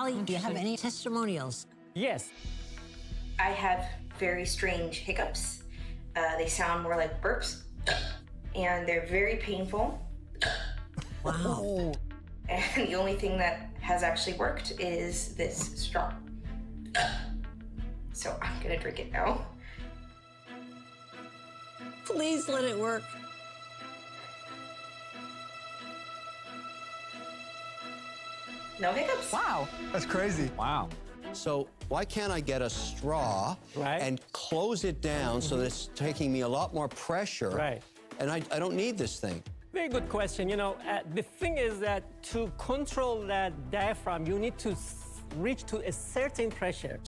Holly, do you have any testimonials? Yes. I have very strange hiccups. They sound more like burps, and they're very painful. Wow. And the only thing that has actually worked is this straw. So I'm gonna drink it now. Please let it work. No hiccups. Wow. That's crazy. Wow. So why can't I get a straw Right. and close it down so that it's taking me a lot more pressure? Right. And I don't need this thing. Very good question. You know, the thing is that to control that diaphragm, you need to reach to a certain pressure.